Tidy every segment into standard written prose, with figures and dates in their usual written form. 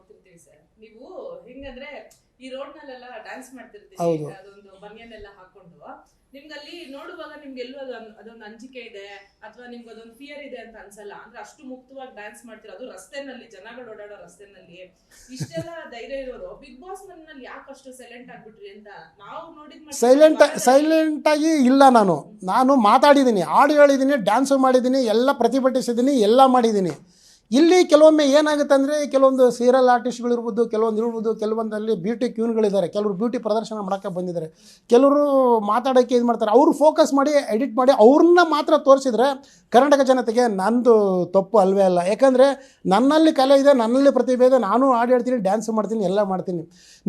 ನೋಡ್ತಿರ್ತೀವಿ ಸರ್. ನೀವು ಹಿಂಗಂದ್ರೆ ಈ ರೋಡ್ ನಲ್ಲೆಲ್ಲ ಡ್ಯಾನ್ಸ್ ಮಾಡ್ತಿರ್ತೀವಿ, ಅದೊಂದು ಬನಿಯನ್ನೆಲ್ಲ ಹಾಕೊಂಡು. ನಿಮ್ಗಲ್ಲಿ ನೋಡುವಾಗ ನಿಮ್ಗೆ ಎಲ್ಲೂ ಅದೊಂದು ಅಂಜಿಕೆ ಇದೆ ಅಥವಾ ನಿಮ್ಗೆ ಅದೊಂದು ಫಿಯರ್ ಇದೆ ಅಂತ ಅನ್ಸಲ್ಲ? ಅಂದ್ರೆ ಅಷ್ಟು ಮುಕ್ತವಾಗಿ ಡ್ಯಾನ್ಸ್ ಮಾಡ್ತೀರ, ಅದು ರಸ್ತೆನಲ್ಲಿ, ಜನಗಳು ಓಡಾಡೋ ರಸ್ತೆನಲ್ಲಿ. ಇಷ್ಟೆಲ್ಲ ಧೈರ್ಯ ಇರೋರು ಬಿಗ್ ಬಾಸ್ ನಲ್ಲಿ ಯಾಕೆ ಅಷ್ಟು ಸೈಲೆಂಟ್ ಆಗ್ಬಿಟ್ರಿ ಅಂತ ನಾವು ನೋಡಿದ್. ಸೈಲೆಂಟ್ ಆಗಿ ಇಲ್ಲ, ನಾನು ಮಾತಾಡಿದ್ದೀನಿ, ಹಾಡು ಹೇಳಿದ್ದೀನಿ, ಡ್ಯಾನ್ಸು ಮಾಡಿದ್ದೀನಿ, ಎಲ್ಲ ಪ್ರತಿಭಟಿಸಿದ್ದೀನಿ, ಎಲ್ಲ ಮಾಡಿದ್ದೀನಿ. ಇಲ್ಲಿ ಕೆಲವೊಮ್ಮೆ ಏನಾಗುತ್ತೆ ಅಂದರೆ, ಕೆಲವೊಂದು ಸೀರಿಯಲ್ ಆರ್ಟಿಸ್ಟ್ಗಳಿರ್ಬೋದು, ಕೆಲವೊಂದಲ್ಲಿ ಬ್ಯೂಟಿ ಕ್ಯೂನ್ಗಳಿದ್ದಾರೆ, ಕೆಲವರು ಬ್ಯೂಟಿ ಪ್ರದರ್ಶನ ಮಾಡೋಕ್ಕೆ ಬಂದಿದ್ದಾರೆ, ಕೆಲವರು ಮಾತಾಡೋಕ್ಕೆ ಇದು ಮಾಡ್ತಾರೆ. ಅವರು ಫೋಕಸ್ ಮಾಡಿ ಎಡಿಟ್ ಮಾಡಿ ಅವ್ರನ್ನ ಮಾತ್ರ ತೋರಿಸಿದ್ರೆ ಕರ್ನಾಟಕ ಜನತೆಗೆ ನಂದು ತಪ್ಪು ಅಲ್ವೇ ಅಲ್ಲ. ಯಾಕಂದರೆ ನನ್ನಲ್ಲಿ ಕಲೆ ಇದೆ, ನನ್ನಲ್ಲಿ ಪ್ರತಿಭೆ ಇದೆ, ನಾನು ಹಾಡು ಹೇಳ್ತೀನಿ, ಡ್ಯಾನ್ಸ್ ಮಾಡ್ತೀನಿ, ಎಲ್ಲ ಮಾಡ್ತೀನಿ.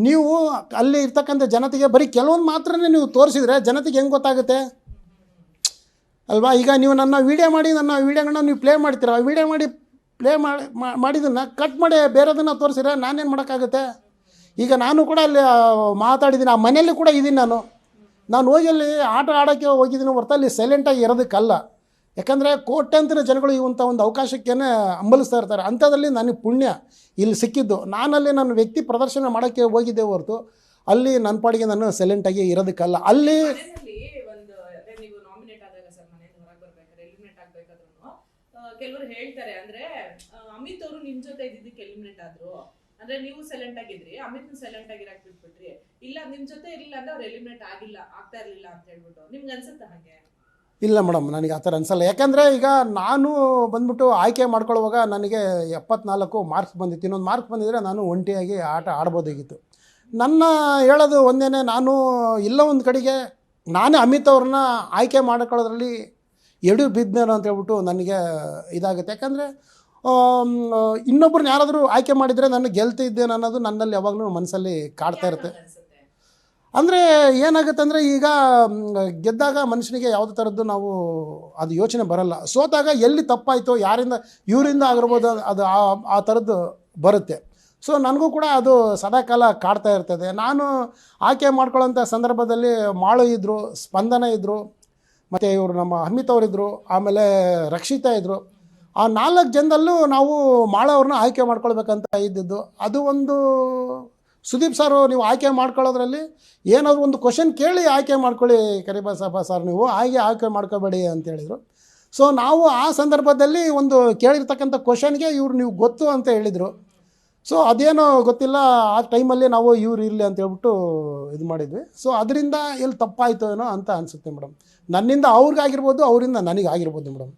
ನೀವು ಅಲ್ಲಿ ಇರ್ತಕ್ಕಂಥ ಜನತೆಗೆ ಬರೀ ಕೆಲವೊಂದು ಮಾತ್ರನೇ ನೀವು ತೋರಿಸಿದ್ರೆ ಜನತೆಗೆ ಹೆಂಗೆ ಗೊತ್ತಾಗುತ್ತೆ ಅಲ್ವಾ? ಈಗ ನೀವು ನನ್ನ ವೀಡಿಯೋಗಳನ್ನ ನೀವು ಪ್ಲೇ ಮಾಡ್ತೀರಾ, ವೀಡಿಯೋ ಮಾಡಿದ್ದನ್ನು ಕಟ್ ಮಾಡಿ ಬೇರೆದನ್ನು ತೋರಿಸಿದ್ರೆ ನಾನೇನು ಮಾಡೋಕ್ಕಾಗುತ್ತೆ? ಈಗ ನಾನು ಕೂಡ ಅಲ್ಲಿ ಮಾತಾಡಿದ್ದೀನಿ, ಆ ಮನೆಯಲ್ಲಿ ಕೂಡ ಇದ್ದೀನಿ. ನಾನು ಹೋಗಿ ಅಲ್ಲಿ ಆಟ ಆಡೋಕ್ಕೆ ಹೋಗಿದ್ದೀನಿ ಹೊರತು ಅಲ್ಲಿ ಸೈಲೆಂಟಾಗಿ ಇರೋದಕ್ಕಲ್ಲ. ಯಾಕಂದರೆ ಕೋಟ್ಯಂತರ ಜನಗಳು ಇವಂಥ ಒಂದು ಅವಕಾಶಕ್ಕೇ ಹಂಬಲಿಸ್ತಾ ಇರ್ತಾರೆ. ಅಂಥದ್ರಲ್ಲಿ ನನಗೆ ಪುಣ್ಯ ಇಲ್ಲಿ ಸಿಕ್ಕಿದ್ದು. ನಾನಲ್ಲಿ ನನ್ನ ವ್ಯಕ್ತಿ ಪ್ರದರ್ಶನ ಮಾಡೋಕ್ಕೆ ಹೋಗಿದ್ದೆ ಹೊರತು ಅಲ್ಲಿ ನನ್ನ ಪಾಡಿಗೆ ನಾನು ಸೈಲೆಂಟಾಗಿ ಇರೋದಕ್ಕಲ್ಲ. ಅಲ್ಲಿ ಕೆಲವರು ಹೇಳ್ತಾರೆ, ಅಂದ್ರೆ ಅಮಿತ್ ಅವರು ನಿಮ್ ಜೊತೆ ಇದ್ದಿದ್ದಕ್ಕೆ ಎಲಿಮಿನೇಟ್ ಆದ್ರು, ಅಂದ್ರೆ ನೀವು ಸೈಲೆಂಟ್ ಆಗಿದ್ರಿ, ಅಮಿತ್ ಸೈಲೆಂಟ್ ಆಗಿರಕ್ ಬಿಟ್ಬಿಟ್ರಿ, ಇಲ್ಲ ನಿಮ್ ಜೊತೆ ಇರಲಿಲ್ಲ ಅಂದ್ರೆ ಅವ್ರು ಎಲಿಮಿನೇಟ್ ಆಗ್ತಾ ಇರ್ಲಿಲ್ಲ ಅಂತ ಹೇಳ್ಬಿಟ್ಟು ನಿಮ್ಗೆ ಅನ್ಸುತ್ತಾ ಹಾಗೆ? ಇಲ್ಲ ಮೇಡಮ್, ನನಗೆ ಆ ಥರ ಅನಿಸಲ್ಲ. ಯಾಕಂದರೆ ಈಗ ನಾನು ಬಂದ್ಬಿಟ್ಟು ಆಯ್ಕೆ ಮಾಡ್ಕೊಳ್ಳುವಾಗ ನನಗೆ 74 ಮಾರ್ಕ್ಸ್ ಬಂದಿತ್ತು. ಇನ್ನೊಂದು ಮಾರ್ಕ್ಸ್ ಬಂದಿದ್ದರೆ ನಾನು ಒಂಟಿಯಾಗಿ ಆಟ ಆಡ್ಬೋದಾಗಿತ್ತು. ನನ್ನ ಹೇಳೋದು ಒಂದೇ, ನಾನು ಇಲ್ಲ ಒಂದು ಕಡೆಗೆ ನಾನೇ ಅಮಿತ್ ಅವ್ರನ್ನ ಆಯ್ಕೆ ಮಾಡ್ಕೊಳ್ಳೋದ್ರಲ್ಲಿ ಎಡು ಬಿದ್ದನೇನೋ ಅಂತ ಹೇಳ್ಬಿಟ್ಟು ನನಗೆ ಇದಾಗುತ್ತೆ. ಯಾಕಂದರೆ ಇನ್ನೊಬ್ಬರನ್ನ ಯಾರಾದರೂ ಆಯ್ಕೆ ಮಾಡಿದರೆ ನಾನು ಗೆಲ್ತಿದ್ದೇನೆ ಅನ್ನೋದು ನನ್ನಲ್ಲಿ ಯಾವಾಗಲೂ ಮನಸ್ಸಲ್ಲಿ ಕಾಡ್ತಾ ಇರುತ್ತೆ. ಅಂದರೆ ಏನಾಗುತ್ತೆ ಅಂದರೆ, ಈಗ ಗೆದ್ದಾಗ ಮನುಷ್ಯನಿಗೆ ಯಾವುದೇ ಥರದ್ದು ಅದು ಯೋಚನೆ ಬರಲ್ಲ. ಸೋತಾಗ ಎಲ್ಲಿ ತಪ್ಪಾಯಿತು, ಇವರಿಂದ ಆಗಿರ್ಬೋದು, ಅದು ಆ ಥರದ್ದು ಬರುತ್ತೆ. ಸೊ ನನಗೂ ಕೂಡ ಅದು ಸದಾಕಾಲ ಕಾಡ್ತಾ ಇರ್ತದೆ. ನಾನು ಆಯ್ಕೆ ಮಾಡ್ಕೊಳ್ಳೋಂಥ ಸಂದರ್ಭದಲ್ಲಿ ಮಾಳು ಇದ್ದರು, ಸ್ಪಂದನ ಇದ್ದರು, ಮತ್ತು ಇವರು ನಮ್ಮ ಅಮಿತ್ ಅವರಿದ್ದರು, ಆಮೇಲೆ ರಕ್ಷಿತಾ ಇದ್ದರು. ಆ 4 ಜನದಲ್ಲೂ ನಾವು ಮಾಳವ್ರನ್ನ ಆಯ್ಕೆ ಮಾಡ್ಕೊಳ್ಬೇಕಂತ ಇದ್ದಿದ್ದು. ಅದು ಒಂದು ಸುದೀಪ್ ಸಾರು, ನೀವು ಆಯ್ಕೆ ಮಾಡ್ಕೊಳ್ಳೋದ್ರಲ್ಲಿ ಏನಾದರೂ ಒಂದು ಕ್ವಶನ್ ಕೇಳಿ ಆಯ್ಕೆ ಮಾಡ್ಕೊಳ್ಳಿ ಕರಿಬಸಪ್ಪ ಸರ್, ನೀವು ಆಯ್ಕೆ ಮಾಡ್ಕೋಬೇಡಿ ಅಂತ ಹೇಳಿದರು. ಸೊ ನಾವು ಆ ಸಂದರ್ಭದಲ್ಲಿ ಒಂದು ಕೇಳಿರ್ತಕ್ಕಂಥ ಕ್ವಶನ್ಗೆ ನೀವು ಗೊತ್ತು ಅಂತ ಹೇಳಿದರು. ಸೊ ಅದೇನೋ ಗೊತ್ತಿಲ್ಲ, ಆ ಟೈಮಲ್ಲಿ ನಾವು ಇವ್ರು ಇರಲಿ ಅಂತ ಹೇಳ್ಬಿಟ್ಟು ಇದು ಮಾಡಿದ್ವಿ. ಸೊ ಅದರಿಂದ ಎಲ್ಲಿ ತಪ್ಪಾಯಿತು ಏನೋ ಅಂತ ಅನಿಸುತ್ತೆ ಮೇಡಮ್. ನನ್ನಿಂದ ಅವ್ರಿಗಾಗಿರ್ಬೋದು, ಅವರಿಂದ ನನಗಾಗಿರ್ಬೋದು ಮೇಡಮ್.